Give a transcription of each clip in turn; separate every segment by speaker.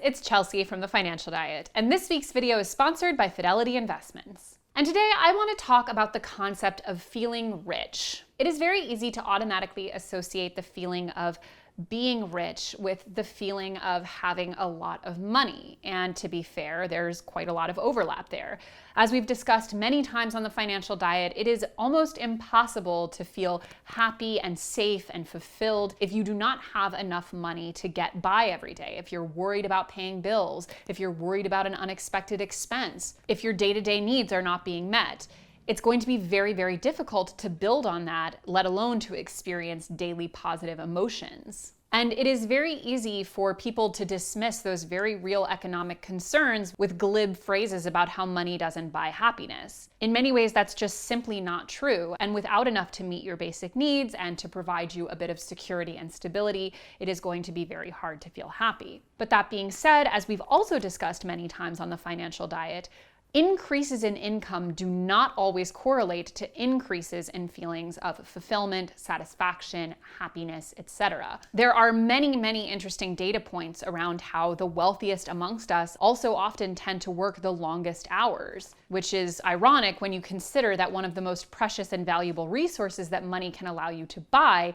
Speaker 1: It's Chelsea from The Financial Diet, and this week's video is sponsored by Fidelity Investments. And today I want to talk about the concept of feeling rich. It is very easy to automatically associate the feeling of being rich with the feeling of having a lot of money. And to be fair, there's quite a lot of overlap there. As we've discussed many times on The Financial Diet, it is almost impossible to feel happy and safe and fulfilled if you do not have enough money to get by every day. If you're worried about paying bills, if you're worried about an unexpected expense, if your day-to-day needs are not being met. It's going to be very, very difficult to build on that, let alone to experience daily positive emotions. And it is very easy for people to dismiss those very real economic concerns with glib phrases about how money doesn't buy happiness. In many ways, that's just simply not true. And without enough to meet your basic needs and to provide you a bit of security and stability, it is going to be very hard to feel happy. But that being said, as we've also discussed many times on The Financial Diet, increases in income do not always correlate to increases in feelings of fulfillment, satisfaction, happiness, etc. There are many, many interesting data points around how the wealthiest amongst us also often tend to work the longest hours, which is ironic when you consider that one of the most precious and valuable resources that money can allow you to buy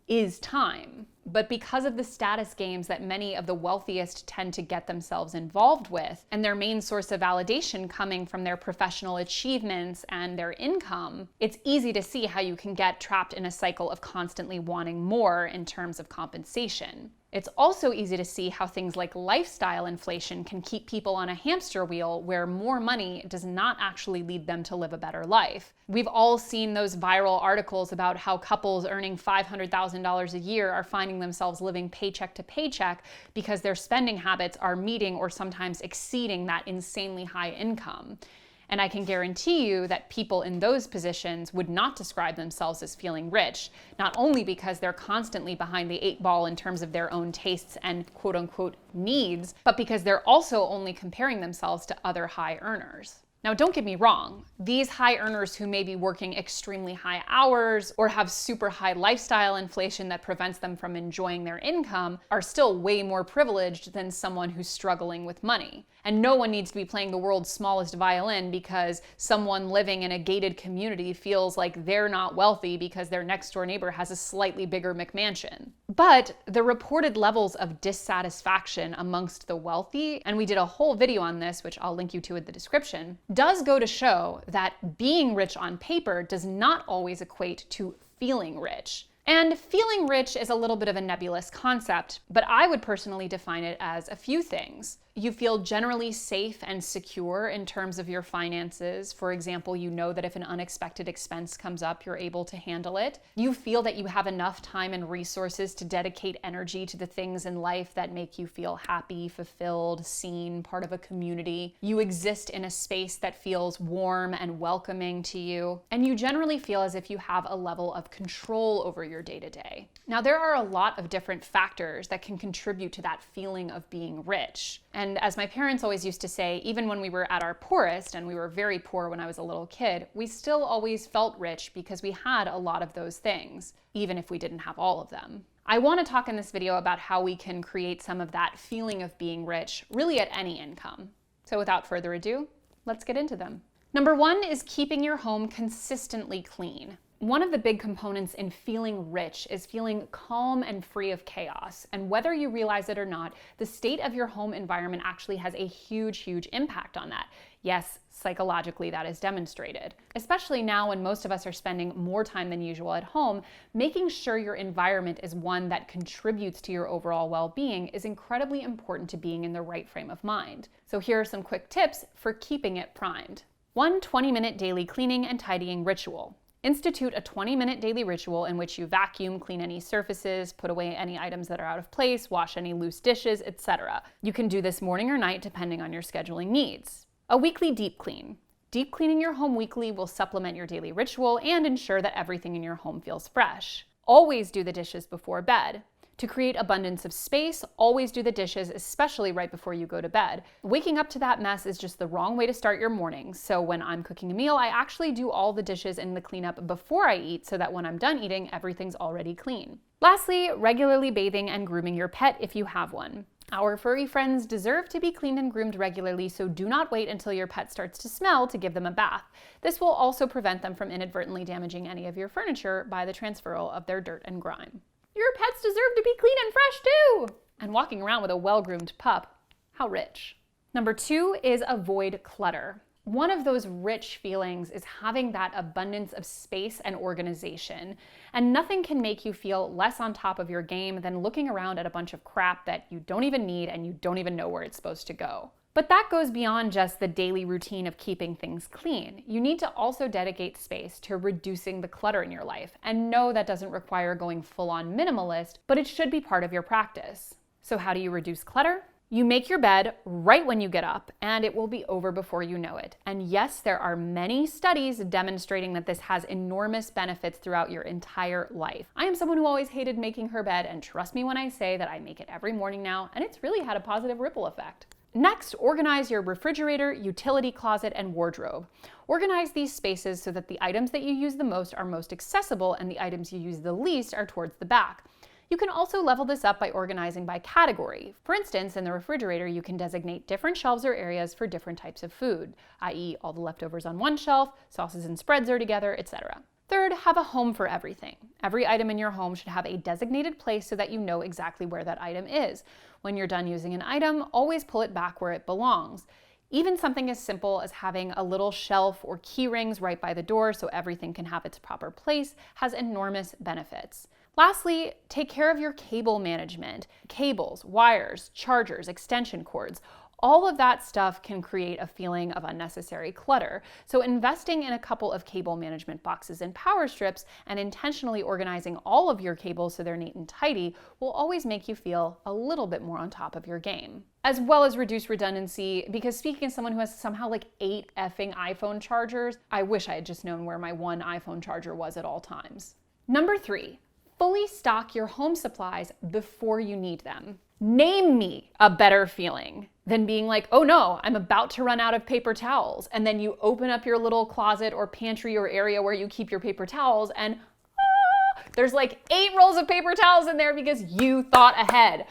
Speaker 1: is time. But because of the status games that many of the wealthiest tend to get themselves involved with, and their main source of validation coming from their professional achievements and their income, it's easy to see how you can get trapped in a cycle of constantly wanting more in terms of compensation. It's also easy to see how things like lifestyle inflation can keep people on a hamster wheel where more money does not actually lead them to live a better life. We've all seen those viral articles about how couples earning $500,000 a year are finding themselves living paycheck to paycheck because their spending habits are meeting or sometimes exceeding that insanely high income. And I can guarantee you that people in those positions would not describe themselves as feeling rich, not only because they're constantly behind the 8 ball in terms of their own tastes and quote unquote needs, but because they're also only comparing themselves to other high earners. Now, don't get me wrong, these high earners who may be working extremely high hours or have super high lifestyle inflation that prevents them from enjoying their income are still way more privileged than someone who's struggling with money. And no one needs to be playing the world's smallest violin because someone living in a gated community feels like they're not wealthy because their next door neighbor has a slightly bigger McMansion. But the reported levels of dissatisfaction amongst the wealthy, and we did a whole video on this, which I'll link you to in the description, does go to show that being rich on paper does not always equate to feeling rich. And feeling rich is a little bit of a nebulous concept, but I would personally define it as a few things. You feel generally safe and secure in terms of your finances. For example, you know that if an unexpected expense comes up, you're able to handle it. You feel that you have enough time and resources to dedicate energy to the things in life that make you feel happy, fulfilled, seen, part of a community. You exist in a space that feels warm and welcoming to you. And you generally feel as if you have a level of control over your day-to-day. Now, there are a lot of different factors that can contribute to that feeling of being rich. And as my parents always used to say, even when we were at our poorest, and we were very poor when I was a little kid, we still always felt rich because we had a lot of those things, even if we didn't have all of them. I want to talk in this video about how we can create some of that feeling of being rich, really at any income. So without further ado, let's get into them. Number one is keeping your home consistently clean. One of the big components in feeling rich is feeling calm and free of chaos. And whether you realize it or not, the state of your home environment actually has a huge, huge impact on that. Yes, psychologically that is demonstrated. Especially now when most of us are spending more time than usual at home, making sure your environment is one that contributes to your overall well-being is incredibly important to being in the right frame of mind. So here are some quick tips for keeping it primed. 1 20-minute daily cleaning and tidying ritual. Institute a 20-minute daily ritual in which you vacuum, clean any surfaces, put away any items that are out of place, wash any loose dishes, etc. You can do this morning or night depending on your scheduling needs. A weekly deep clean. Deep cleaning your home weekly will supplement your daily ritual and ensure that everything in your home feels fresh. Always do the dishes before bed. To create abundance of space, always do the dishes, especially right before you go to bed. Waking up to that mess is just the wrong way to start your morning. So when I'm cooking a meal, I actually do all the dishes and the cleanup before I eat so that when I'm done eating, everything's already clean. Lastly, regularly bathing and grooming your pet if you have one. Our furry friends deserve to be cleaned and groomed regularly, so do not wait until your pet starts to smell to give them a bath. This will also prevent them from inadvertently damaging any of your furniture by the transferal of their dirt and grime. Your pets deserve to be clean and fresh too! And walking around with a well-groomed pup, how rich. Number 2 is avoid clutter. One of those rich feelings is having that abundance of space and organization. And nothing can make you feel less on top of your game than looking around at a bunch of crap that you don't even need and you don't even know where it's supposed to go. But that goes beyond just the daily routine of keeping things clean. You need to also dedicate space to reducing the clutter in your life. And no, that doesn't require going full-on minimalist, but it should be part of your practice. So how do you reduce clutter? You make your bed right when you get up, and it will be over before you know it. And yes, there are many studies demonstrating that this has enormous benefits throughout your entire life. I am someone who always hated making her bed, and trust me when I say that I make it every morning now, and it's really had a positive ripple effect. Next, organize your refrigerator, utility closet, and wardrobe. Organize these spaces so that the items that you use the most are most accessible, and the items you use the least are towards the back. You can also level this up by organizing by category. For instance, in the refrigerator, you can designate different shelves or areas for different types of food, i.e. all the leftovers on one shelf, sauces and spreads are together, etc. Third, have a home for everything. Every item in your home should have a designated place so that you know exactly where that item is. When you're done using an item, always pull it back where it belongs. Even something as simple as having a little shelf or key rings right by the door so everything can have its proper place has enormous benefits. Lastly, take care of your cable management. Cables, wires, chargers, extension cords, all of that stuff can create a feeling of unnecessary clutter. So investing in a couple of cable management boxes and power strips and intentionally organizing all of your cables so they're neat and tidy will always make you feel a little bit more on top of your game. As well as reduce redundancy, because speaking as someone who has somehow like 8 effing iPhone chargers, I wish I had just known where my one iPhone charger was at all times. Number 3. Fully stock your home supplies before you need them. Name me a better feeling than being like, oh no, I'm about to run out of paper towels. And then you open up your little closet or pantry or area where you keep your paper towels and there's like 8 rolls of paper towels in there because you thought ahead.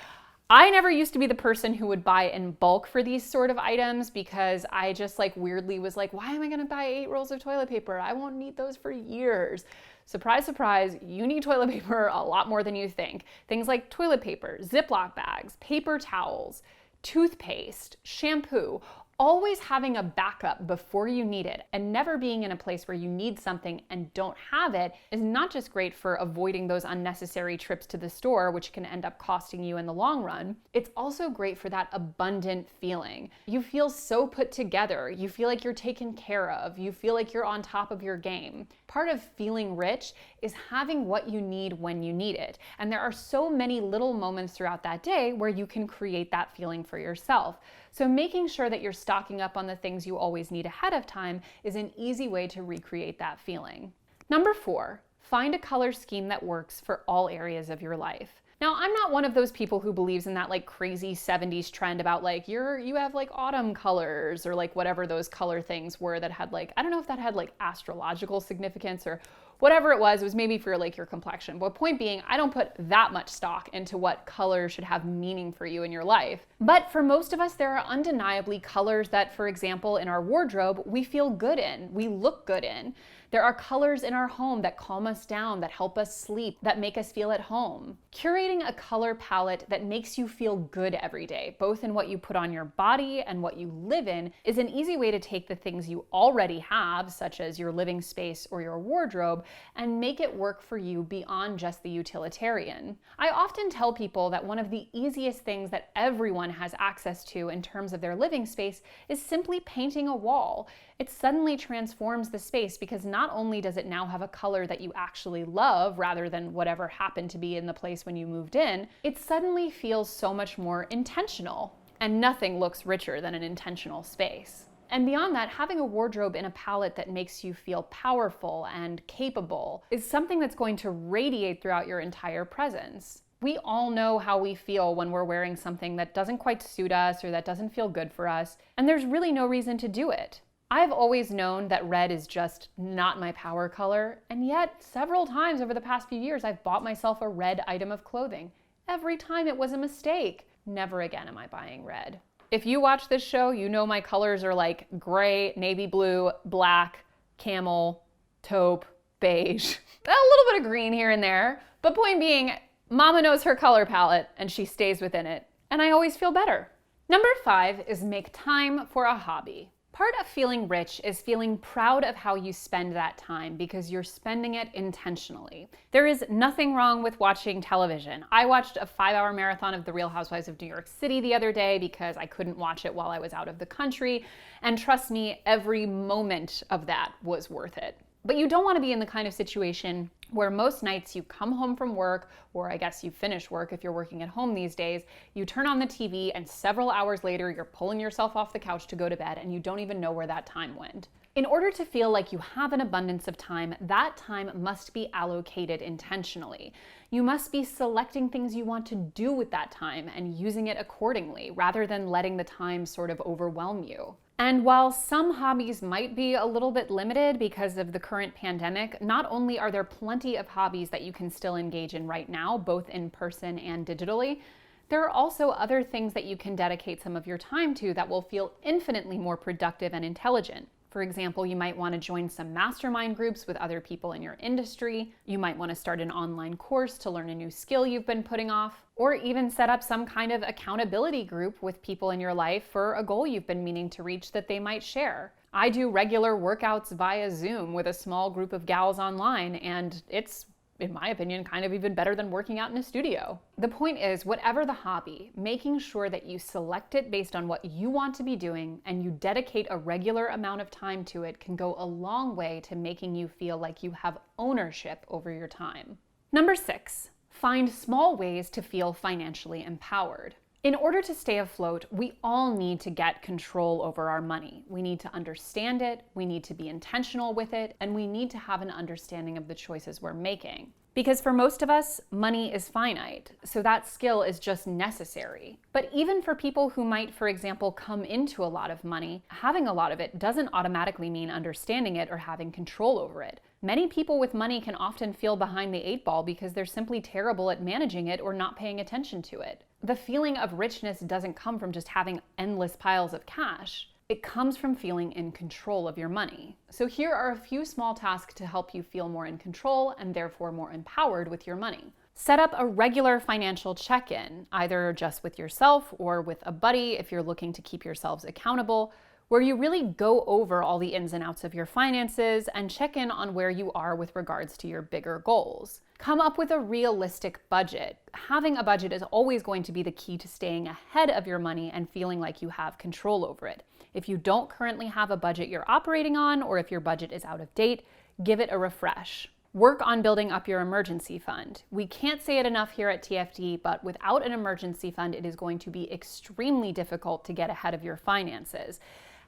Speaker 1: I never used to be the person who would buy in bulk for these sort of items because I just like weirdly was like, why am I gonna buy 8 rolls of toilet paper? I won't need those for years. Surprise, surprise, you need toilet paper a lot more than you think. Things like toilet paper, Ziploc bags, paper towels, toothpaste, shampoo, always having a backup before you need it and never being in a place where you need something and don't have it is not just great for avoiding those unnecessary trips to the store, which can end up costing you in the long run. It's also great for that abundant feeling. You feel so put together. You feel like you're taken care of. You feel like you're on top of your game. Part of feeling rich is having what you need when you need it. And there are so many little moments throughout that day where you can create that feeling for yourself. So making sure that you're stocking up on the things you always need ahead of time is an easy way to recreate that feeling. Number 4, find a color scheme that works for all areas of your life. Now, I'm not one of those people who believes in that like crazy 70s trend about like you have like autumn colors or like whatever those color things were that had like, I don't know if that had like astrological significance or whatever it was maybe for like your complexion. But point being, I don't put that much stock into what color should have meaning for you in your life. But for most of us, there are undeniably colors that, for example, in our wardrobe, we feel good in, we look good in. There are colors in our home that calm us down, that help us sleep, that make us feel at home. Curating a color palette that makes you feel good every day, both in what you put on your body and what you live in, is an easy way to take the things you already have, such as your living space or your wardrobe, and make it work for you beyond just the utilitarian. I often tell people that one of the easiest things that everyone has access to in terms of their living space is simply painting a wall. It suddenly transforms the space because not only does it now have a color that you actually love rather than whatever happened to be in the place when you moved in, it suddenly feels so much more intentional. And nothing looks richer than an intentional space. And beyond that, having a wardrobe in a palette that makes you feel powerful and capable is something that's going to radiate throughout your entire presence. We all know how we feel when we're wearing something that doesn't quite suit us or that doesn't feel good for us, and there's really no reason to do it. I've always known that red is just not my power color, and yet several times over the past few years, I've bought myself a red item of clothing. Every time it was a mistake. never again am I buying red. If you watch this show, you know my colors are like gray, navy blue, black, camel, taupe, beige, a little bit of green here and there. But point being, Mama knows her color palette and she stays within it. And I always feel better. Number 5 is make time for a hobby. Part of feeling rich is feeling proud of how you spend that time because you're spending it intentionally. There is nothing wrong with watching television. I watched a 5-hour marathon of The Real Housewives of New York City the other day because I couldn't watch it while I was out of the country. And trust me, every moment of that was worth it. But you don't want to be in the kind of situation where most nights you come home from work, or I guess you finish work if you're working at home these days, you turn on the TV and several hours later you're pulling yourself off the couch to go to bed and you don't even know where that time went. In order to feel like you have an abundance of time, that time must be allocated intentionally. You must be selecting things you want to do with that time and using it accordingly, rather than letting the time sort of overwhelm you. And while some hobbies might be a little bit limited because of the current pandemic, not only are there plenty of hobbies that you can still engage in right now, both in person and digitally, there are also other things that you can dedicate some of your time to that will feel infinitely more productive and intelligent. For example, you might want to join some mastermind groups with other people in your industry. You might want to start an online course to learn a new skill you've been putting off, or even set up some kind of accountability group with people in your life for a goal you've been meaning to reach that they might share. I do regular workouts via Zoom with a small group of gals online, and it's, in my opinion, kind of even better than working out in a studio. The point is, whatever the hobby, making sure that you select it based on what you want to be doing and you dedicate a regular amount of time to it can go a long way to making you feel like you have ownership over your time. Number 6, find small ways to feel financially empowered. In order to stay afloat, we all need to get control over our money. We need to understand it, we need to be intentional with it, and we need to have an understanding of the choices we're making. Because for most of us, money is finite, so that skill is just necessary. But even for people who might, for example, come into a lot of money, having a lot of it doesn't automatically mean understanding it or having control over it. Many people with money can often feel behind the 8 ball because they're simply terrible at managing it or not paying attention to it. The feeling of richness doesn't come from just having endless piles of cash. It comes from feeling in control of your money. So here are a few small tasks to help you feel more in control and therefore more empowered with your money. Set up a regular financial check-in, either just with yourself or with a buddy if you're looking to keep yourselves accountable, where you really go over all the ins and outs of your finances and check in on where you are with regards to your bigger goals. Come up with a realistic budget. Having a budget is always going to be the key to staying ahead of your money and feeling like you have control over it. If you don't currently have a budget you're operating on, or if your budget is out of date, give it a refresh. Work on building up your emergency fund. We can't say it enough here at TFD, but without an emergency fund, it is going to be extremely difficult to get ahead of your finances.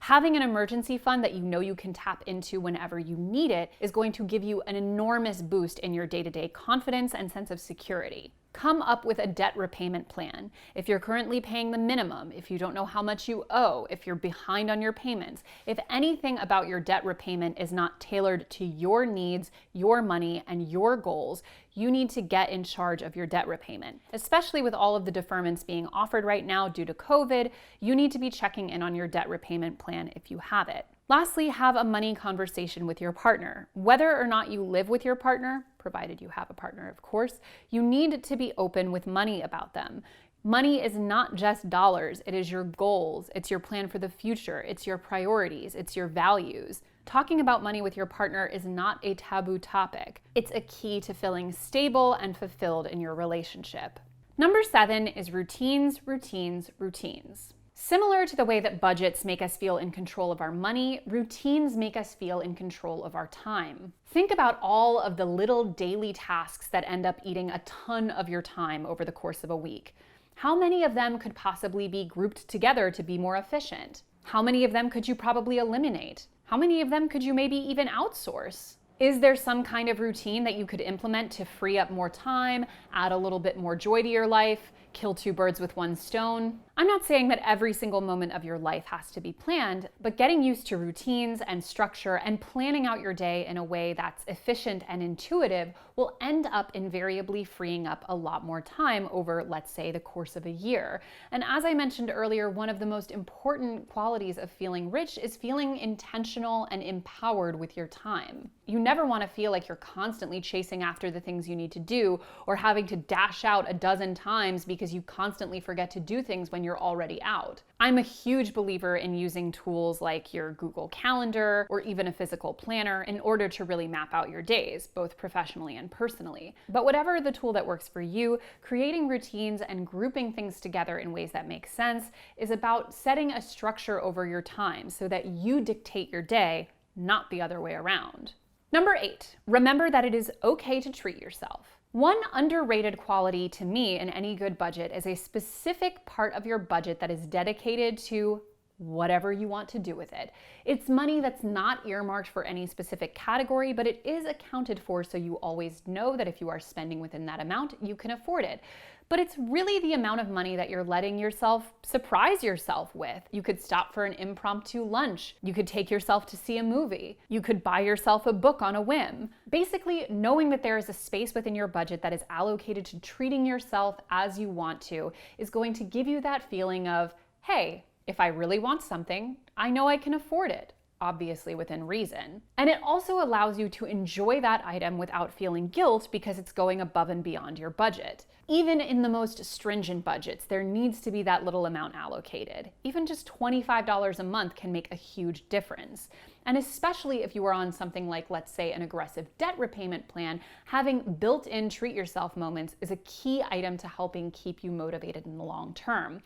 Speaker 1: Having an emergency fund that you know you can tap into whenever you need it is going to give you an enormous boost in your day-to-day confidence and sense of security. Come up with a debt repayment plan. If you're currently paying the minimum, if you don't know how much you owe, if you're behind on your payments, if anything about your debt repayment is not tailored to your needs, your money, and your goals, you need to get in charge of your debt repayment. Especially with all of the deferments being offered right now due to COVID, you need to be checking in on your debt repayment plan if you have it. Lastly, have a money conversation with your partner. Whether or not you live with your partner, provided you have a partner, of course, you need to be open with money about them. Money is not just dollars, it is your goals, it's your plan for the future, it's your priorities, it's your values. Talking about money with your partner is not a taboo topic. It's a key to feeling stable and fulfilled in your relationship. Number 7 is routines, routines, routines. Similar to the way that budgets make us feel in control of our money, routines make us feel in control of our time. Think about all of the little daily tasks that end up eating a ton of your time over the course of a week. How many of them could possibly be grouped together to be more efficient? How many of them could you probably eliminate? How many of them could you maybe even outsource? Is there some kind of routine that you could implement to free up more time, add a little bit more joy to your life, kill two birds with one stone. I'm not saying that every single moment of your life has to be planned, but getting used to routines and structure and planning out your day in a way that's efficient and intuitive will end up invariably freeing up a lot more time over, let's say, the course of a year. And as I mentioned earlier, one of the most important qualities of feeling rich is feeling intentional and empowered with your time. You never want to feel like you're constantly chasing after the things you need to do or having to dash out a dozen times because you constantly forget to do things when you're already out. I'm a huge believer in using tools like your Google Calendar or even a physical planner in order to really map out your days, both professionally and personally. But whatever the tool that works for you, creating routines and grouping things together in ways that make sense is about setting a structure over your time so that you dictate your day, not the other way around. Number 8, remember that it is okay to treat yourself. One underrated quality to me in any good budget is a specific part of your budget that is dedicated to whatever you want to do with it. It's money that's not earmarked for any specific category, but it is accounted for so you always know that if you are spending within that amount, you can afford it. But it's really the amount of money that you're letting yourself surprise yourself with. You could stop for an impromptu lunch. You could take yourself to see a movie. You could buy yourself a book on a whim. Basically, knowing that there is a space within your budget that is allocated to treating yourself as you want to is going to give you that feeling of, hey, if I really want something, I know I can afford it. Obviously within reason. And it also allows you to enjoy that item without feeling guilt because it's going above and beyond your budget. Even in the most stringent budgets, there needs to be that little amount allocated. Even just $25 a month can make a huge difference. And especially if you are on something like, let's say, an aggressive debt repayment plan, having built-in treat yourself moments is a key item to helping keep you motivated in the long term.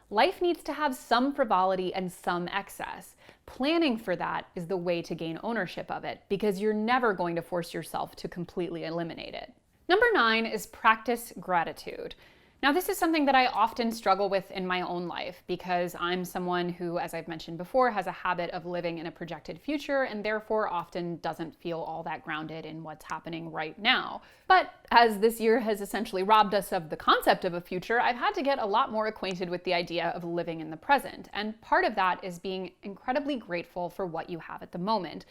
Speaker 1: Life needs to have some frivolity and some excess. Planning for that is the way to gain ownership of it because you're never going to force yourself to completely eliminate it. Number 9 is practice gratitude. Now, this is something that I often struggle with in my own life because I'm someone who, as I've mentioned before, has a habit of living in a projected future and therefore often doesn't feel all that grounded in what's happening right now. But as this year has essentially robbed us of the concept of a future, I've had to get a lot more acquainted with the idea of living in the present. And part of that is being incredibly grateful for what you have at the moment.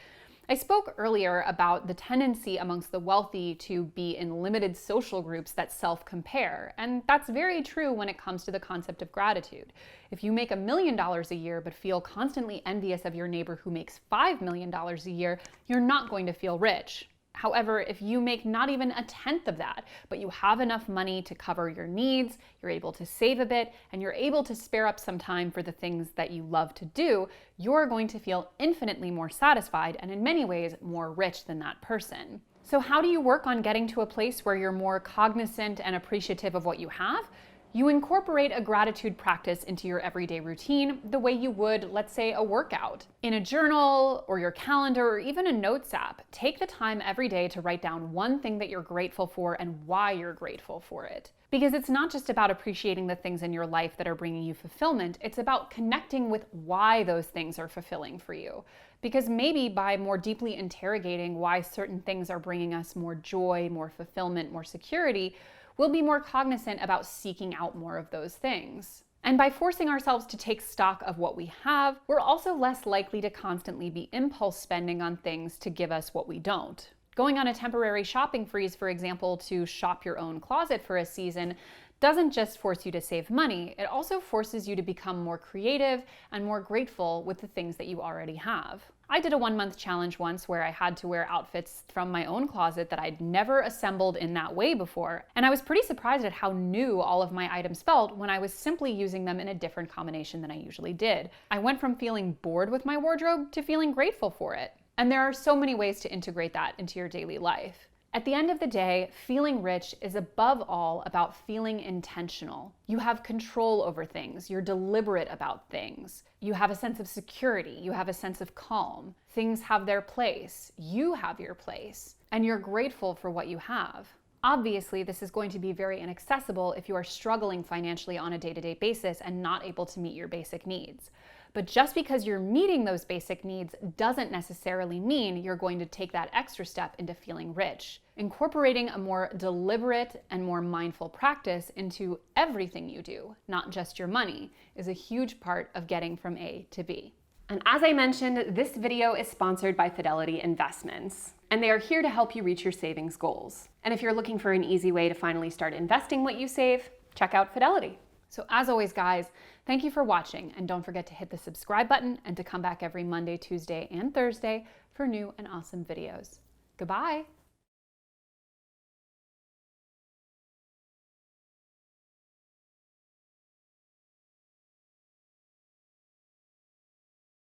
Speaker 1: I spoke earlier about the tendency amongst the wealthy to be in limited social groups that self-compare, and that's very true when it comes to the concept of gratitude. If you make $1 million a year but feel constantly envious of your neighbor who makes $5 million a year, you're not going to feel rich. However, if you make not even a tenth of that, but you have enough money to cover your needs, you're able to save a bit, and you're able to spare up some time for the things that you love to do, you're going to feel infinitely more satisfied and in many ways more rich than that person. So how do you work on getting to a place where you're more cognizant and appreciative of what you have? You incorporate a gratitude practice into your everyday routine the way you would, let's say, a workout. In a journal or your calendar or even a notes app, take the time every day to write down one thing that you're grateful for and why you're grateful for it. Because it's not just about appreciating the things in your life that are bringing you fulfillment, it's about connecting with why those things are fulfilling for you. Because maybe by more deeply interrogating why certain things are bringing us more joy, more fulfillment, more security, we'll be more cognizant about seeking out more of those things. And by forcing ourselves to take stock of what we have, we're also less likely to constantly be impulse spending on things to give us what we don't. Going on a temporary shopping freeze, for example, to shop your own closet for a season, doesn't just force you to save money, it also forces you to become more creative and more grateful with the things that you already have. I did a 1-month challenge once where I had to wear outfits from my own closet that I'd never assembled in that way before, and I was pretty surprised at how new all of my items felt when I was simply using them in a different combination than I usually did. I went from feeling bored with my wardrobe to feeling grateful for it. And there are so many ways to integrate that into your daily life. At the end of the day, feeling rich is above all about feeling intentional. You have control over things. You're deliberate about things. You have a sense of security. You have a sense of calm. Things have their place. You have your place. And you're grateful for what you have. Obviously, this is going to be very inaccessible if you are struggling financially on a day-to-day basis and not able to meet your basic needs. But just because you're meeting those basic needs doesn't necessarily mean you're going to take that extra step into feeling rich. Incorporating a more deliberate and more mindful practice into everything you do, not just your money, is a huge part of getting from A to B. And as I mentioned, this video is sponsored by Fidelity Investments, and they are here to help you reach your savings goals. And if you're looking for an easy way to finally start investing what you save, check out Fidelity. So as always, guys, thank you for watching, and don't forget to hit the subscribe button and to come back every Monday, Tuesday, and Thursday for new and awesome videos. Goodbye.